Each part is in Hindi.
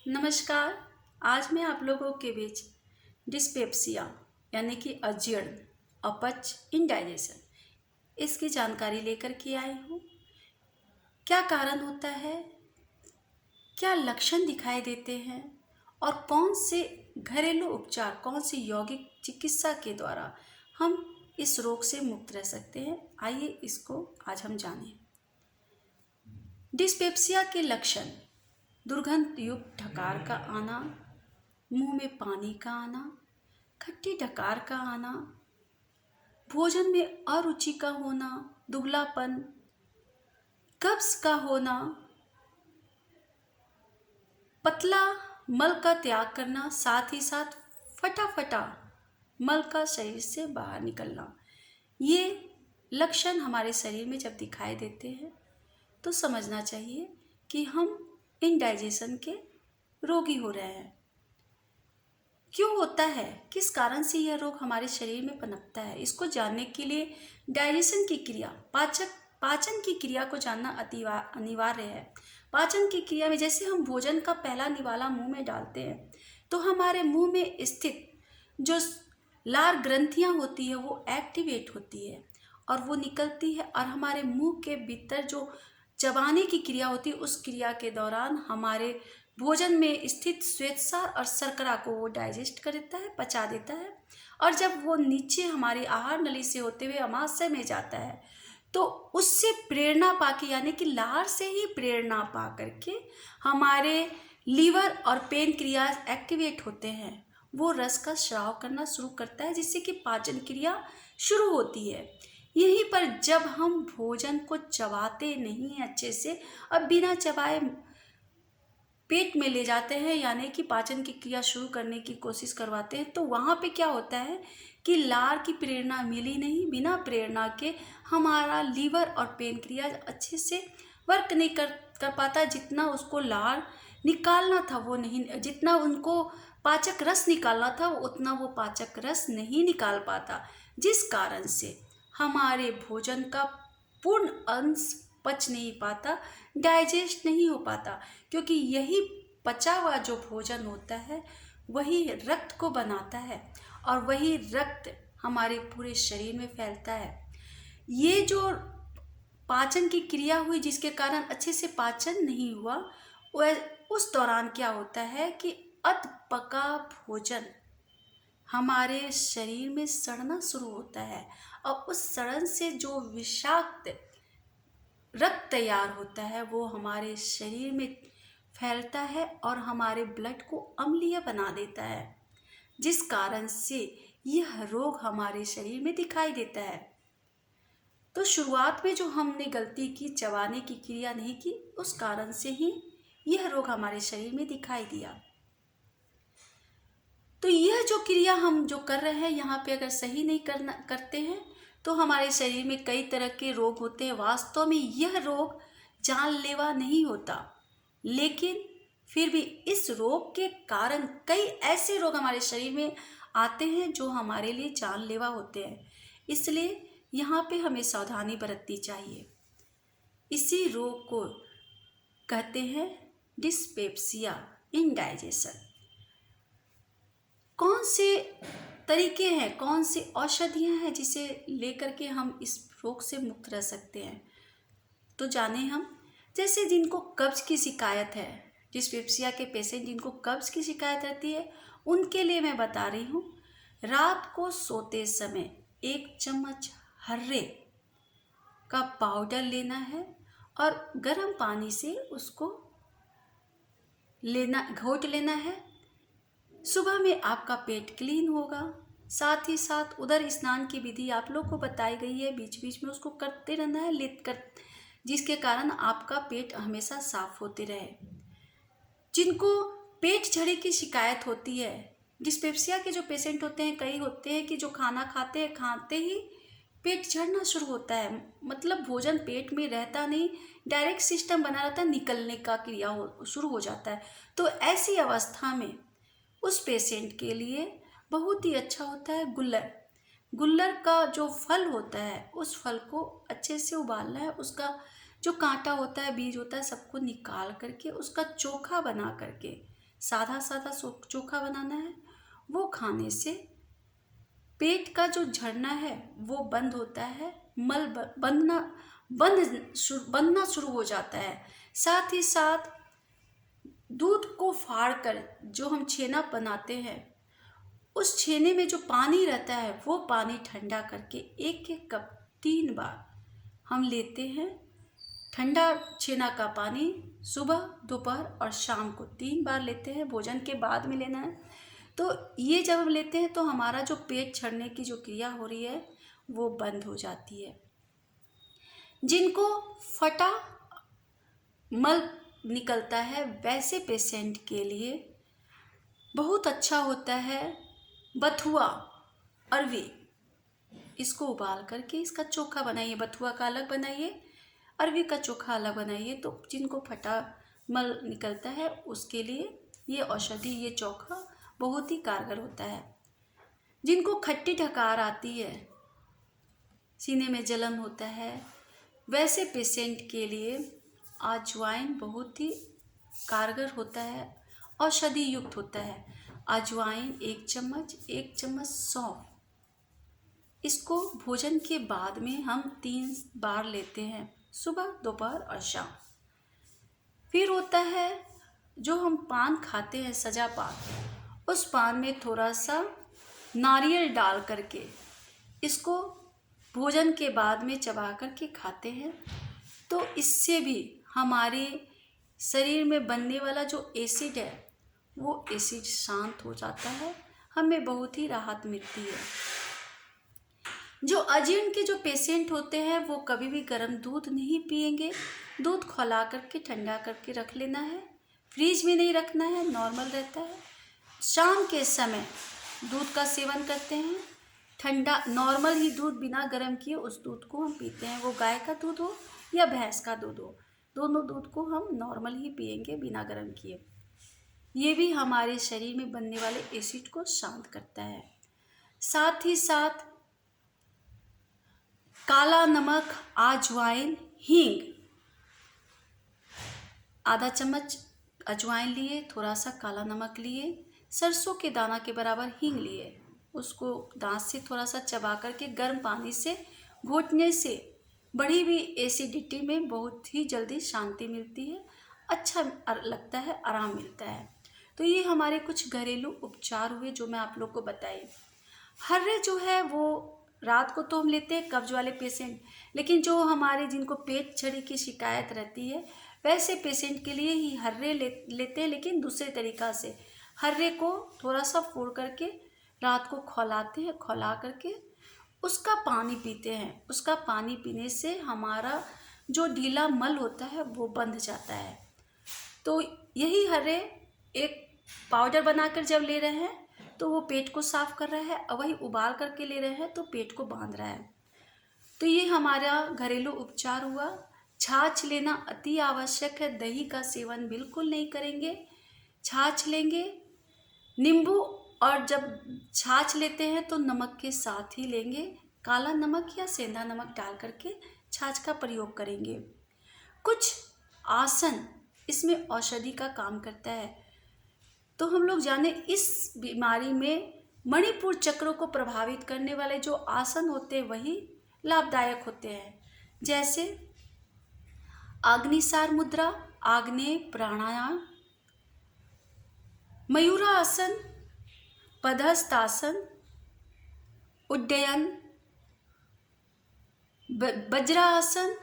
नमस्कार। आज मैं आप लोगों के बीच डिस्पेप्सिया यानी कि अजीर्ण, अपच, इंडाइजेशन इसकी जानकारी लेकर के आई हूँ। क्या कारण होता है, क्या लक्षण दिखाई देते हैं और कौन से घरेलू उपचार, कौन सी यौगिक चिकित्सा के द्वारा हम इस रोग से मुक्त रह सकते हैं, आइए इसको आज हम जानें। डिस्पेप्सिया के लक्षण: दुर्गंध युक्त डकार का आना, मुंह में पानी का आना, खट्टी डकार का आना, भोजन में अरुचि का होना, दुबलापन, कब्ज का होना, पतला मल का त्याग करना, साथ ही साथ फटाफटा मल का शरीर से बाहर निकलना। ये लक्षण हमारे शरीर में जब दिखाई देते हैं तो समझना चाहिए कि हम इंडाइजेशन के रोगी हो रहे हैं। क्यों होता है, किस कारण से यह रोग हमारे शरीर में पनपता है, इसको जानने के लिए डाइजेशन की क्रिया, पाचन की क्रिया को जानना अनिवार्य है। पाचन की क्रिया में जैसे हम भोजन का पहला निवाला मुंह में डालते हैं तो हमारे मुंह में स्थित जो लार ग्रंथियां होती है वो एक्टिवेट होती है और वो निकलती है और हमारे मुंह के भीतर जो चबाने की क्रिया होती है उस क्रिया के दौरान हमारे भोजन में स्थित श्वेतसार और शर्करा को वो डाइजेस्ट कर देता है, पचा देता है। और जब वो नीचे हमारी आहार नली से होते हुए अमाशय में जाता है तो उससे प्रेरणा पाके, यानी कि लार से ही प्रेरणा पा करके हमारे लीवर और पेनक्रियाज एक्टिवेट होते हैं। वो रस का स्राव करना शुरू करता है जिससे कि पाचन क्रिया शुरू होती है। यहीं पर जब हम भोजन को चबाते नहीं हैं अच्छे से, अब बिना चबाए पेट में ले जाते हैं, यानी कि पाचन की क्रिया शुरू करने की कोशिश करवाते हैं, तो वहाँ पे क्या होता है कि लार की प्रेरणा मिली नहीं, बिना प्रेरणा के हमारा लीवर और पेनक्रियाज अच्छे से वर्क नहीं कर पाता। जितना उसको लार निकालना था वो नहीं, जितना उनको पाचक रस निकालना था उतना वो पाचक रस नहीं निकाल पाता, जिस कारण से हमारे भोजन का पूर्ण अंश पच नहीं पाता, डाइजेस्ट नहीं हो पाता। क्योंकि यही पचा हुआ जो भोजन होता है वही रक्त को बनाता है और वही रक्त हमारे पूरे शरीर में फैलता है। ये जो पाचन की क्रिया हुई जिसके कारण अच्छे से पाचन नहीं हुआ, वह उस दौरान क्या होता है कि अध पका भोजन हमारे शरीर में सड़ना शुरू होता है और उस सड़न से जो विषाक्त रक्त तैयार होता है वो हमारे शरीर में फैलता है और हमारे ब्लड को अम्लीय बना देता है, जिस कारण से यह रोग हमारे शरीर में दिखाई देता है। तो शुरुआत में जो हमने गलती की, चबाने की क्रिया नहीं की, उस कारण से ही यह रोग हमारे शरीर में दिखाई दिया। तो यह जो क्रिया हम जो कर रहे हैं यहाँ पे अगर सही नहीं करते हैं तो हमारे शरीर में कई तरह के रोग होते हैं। वास्तव में यह रोग जानलेवा नहीं होता, लेकिन फिर भी इस रोग के कारण कई ऐसे रोग हमारे शरीर में आते हैं जो हमारे लिए जानलेवा होते हैं। इसलिए यहाँ पे हमें सावधानी बरतनी चाहिए। इसी रोग को कहते हैं डिस्पेप्सिया, इंडाइजेशन। कौन से तरीके हैं, कौन सी औषधियाँ हैं जिसे लेकर के हम इस रोग से मुक्त रह सकते हैं, तो जाने हम। जैसे जिनको कब्ज की शिकायत है, डिस्पेप्सिया के पेशेंट जिनको कब्ज की शिकायत रहती है, उनके लिए मैं बता रही हूँ, रात को सोते समय 1 चम्मच हर्रे का पाउडर लेना है और गर्म पानी से उसको घोट लेना है। सुबह में आपका पेट क्लीन होगा। साथ ही साथ उदर स्नान की विधि आप लोग को बताई गई है, बीच बीच में उसको करते रहना है, जिसके कारण आपका पेट हमेशा साफ होते रहे। जिनको पेट झड़े की शिकायत होती है, डिस्पेप्सिया के जो पेशेंट होते हैं, कई होते हैं कि जो खाना खाते ही पेट झड़ना शुरू होता है, मतलब भोजन पेट में रहता नहीं, डायरेक्ट सिस्टम बना रहता है, निकलने का क्रिया शुरू हो जाता है। तो ऐसी अवस्था में उस पेशेंट के लिए बहुत ही अच्छा होता है गुल्लर का जो फल होता है उस फल को अच्छे से उबालना है, उसका जो कांटा होता है, बीज होता है, सबको निकाल करके उसका चोखा बना करके सादा सादा चोखा बनाना है। वो खाने से पेट का जो झरना है वो बंद होता है, मल बनना शुरू हो जाता है। साथ ही साथ दूध को फाड़ कर जो हम छेना बनाते हैं, उस छेने में जो पानी रहता है वो पानी ठंडा करके एक एक कप 3 बार हम लेते हैं। ठंडा छेना का पानी सुबह, दोपहर और शाम को 3 बार लेते हैं, भोजन के बाद में लेना है। तो ये जब हम लेते हैं तो हमारा जो पेट छड़ने की जो क्रिया हो रही है वो बंद हो जाती है। जिनको फटा मल निकलता है वैसे पेशेंट के लिए बहुत अच्छा होता है बथुआ, अरवी। इसको उबाल करके इसका चोखा बनाइए, बथुआ का अलग बनाइए, अरवी का चोखा अलग बनाइए। तो जिनको फटा मल निकलता है उसके लिए ये औषधि, ये चोखा बहुत ही कारगर होता है। जिनको खट्टी ढकार आती है, सीने में जलन होता है, वैसे पेशेंट के लिए अजवाइन बहुत ही कारगर होता है, औषधि युक्त होता है। अजवाइन 1 चम्मच, 1 चम्मच सौंफ, इसको भोजन के बाद में हम 3 बार लेते हैं, सुबह, दोपहर और शाम। फिर होता है जो हम पान खाते हैं, सजा पान, उस पान में थोड़ा सा नारियल डाल करके इसको भोजन के बाद में चबा करके खाते हैं, तो इससे भी हमारे शरीर में बनने वाला जो एसिड है वो एसिड शांत हो जाता है, हमें बहुत ही राहत मिलती है। जो अजीर्ण के जो पेशेंट होते हैं वो कभी भी गर्म दूध नहीं पिएंगे। दूध खौला करके ठंडा करके रख लेना है, फ्रीज में नहीं रखना है, नॉर्मल रहता है। शाम के समय दूध का सेवन करते हैं, ठंडा नॉर्मल ही दूध बिना गर्म किए उस दूध को हम पीते हैं। वो गाय का दूध हो या भैंस का दूध हो, दोनों दूध को हम नॉर्मल ही पिएंगे बिना गर्म किए। ये भी हमारे शरीर में बनने वाले एसिड को शांत करता है। साथ ही साथ काला नमक, अजवाइन, हींग, आधा चम्मच अजवाइन लिए, थोड़ा सा काला नमक लिए, सरसों के दाना के बराबर हींग लिए, उसको दांत से थोड़ा सा चबा करके गर्म पानी से घोटने से बढ़ी हुई एसिडिटी में बहुत ही जल्दी शांति मिलती है, अच्छा लगता है, आराम मिलता है। तो ये हमारे कुछ घरेलू उपचार हुए जो मैं आप लोग को बताई। हर्रे जो है वो रात को तो हम लेते हैं कब्ज वाले पेशेंट, लेकिन जो हमारे जिनको पेट छड़ी की शिकायत रहती है वैसे पेशेंट के लिए ही हर्रे लेते हैं, लेकिन दूसरे तरीक़ा से। हर्रे को थोड़ा सा फोड़ करके रात को खौलाते हैं, खौला करके उसका पानी पीते हैं। उसका पानी पीने से हमारा जो ढीला मल होता है वो बंध जाता है। तो यही हर्रे एक पाउडर बनाकर जब ले रहे हैं तो वो पेट को साफ कर रहा है, और वही उबाल करके ले रहे हैं तो पेट को बांध रहा है। तो ये हमारा घरेलू उपचार हुआ। छाछ लेना अति आवश्यक है, दही का सेवन बिल्कुल नहीं करेंगे, छाछ लेंगे। नींबू, और जब छाछ लेते हैं तो नमक के साथ ही लेंगे, काला नमक या सेंधा नमक डाल करके छाछ का प्रयोग करेंगे। कुछ आसन इसमें औषधि का काम करता है। तो हम लोग जाने इस बीमारी में मणिपुर चक्रों को प्रभावित करने वाले जो आसन होते हैं वही लाभदायक होते हैं, जैसे अग्निसार मुद्रा, आग्नेय प्राणायाम, मयूरासन, पदहस्तासन, उड्डयन, वज्रासन,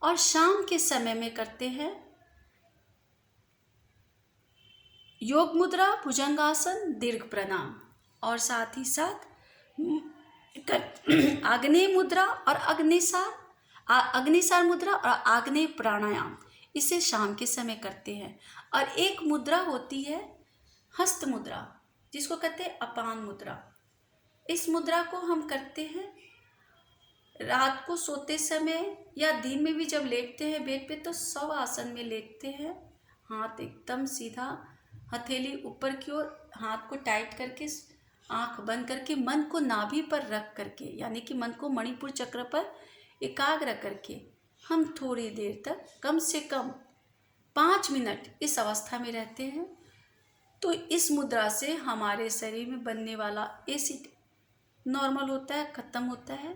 और शाम के समय में करते हैं योग मुद्रा, भुजंगासन, दीर्घ प्रणाम, और साथ ही साथ आग्नेय मुद्रा और अग्निसार मुद्रा और आग्नेय प्राणायाम, इसे शाम के समय करते हैं। और एक मुद्रा होती है हस्त मुद्रा, जिसको कहते हैं अपान मुद्रा। इस मुद्रा को हम करते हैं रात को सोते समय या दिन में भी जब लेटते हैं बेड पे, तो शव आसन में लेटते हैं, हाथ एकदम सीधा, हथेली ऊपर की ओर, हाथ को टाइट करके, आंख बंद करके, मन को नाभि पर रख करके, यानी कि मन को मणिपुर चक्र पर एकाग्र करके हम थोड़ी देर तक, कम से कम 5 मिनट इस अवस्था में रहते हैं। तो इस मुद्रा से हमारे शरीर में बनने वाला एसिड नॉर्मल होता है, ख़त्म होता है।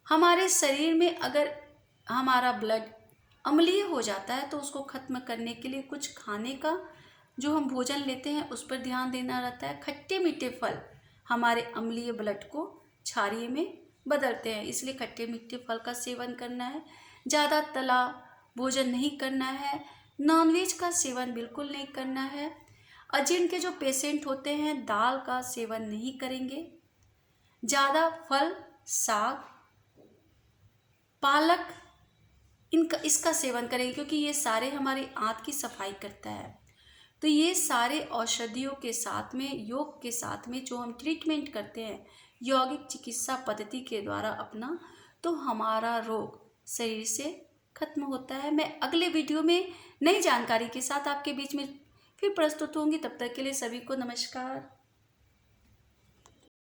हमारे शरीर में अगर हमारा ब्लड अम्लीय हो जाता है तो उसको ख़त्म करने के लिए कुछ खाने का जो हम भोजन लेते हैं उस पर ध्यान देना रहता है। खट्टे मीठे फल हमारे अम्लीय ब्लड को क्षारीय में बदलते हैं, इसलिए खट्टे मीठे फल का सेवन करना है। ज़्यादा तला भोजन नहीं करना है। नॉनवेज का सेवन बिल्कुल नहीं करना है। अजीर्ण के जो पेशेंट होते हैं दाल का सेवन नहीं करेंगे। ज़्यादा फल, साग, पालक इसका सेवन करेंगे क्योंकि ये सारे हमारे आंत की सफाई करता है। तो ये सारे औषधियों के साथ में, योग के साथ में जो हम ट्रीटमेंट करते हैं यौगिक चिकित्सा पद्धति के द्वारा अपना, तो हमारा रोग शरीर से खत्म होता है। मैं अगले वीडियो में नई जानकारी के साथ आपके बीच में फिर प्रस्तुत होंगी। तब तक के लिए सभी को नमस्कार।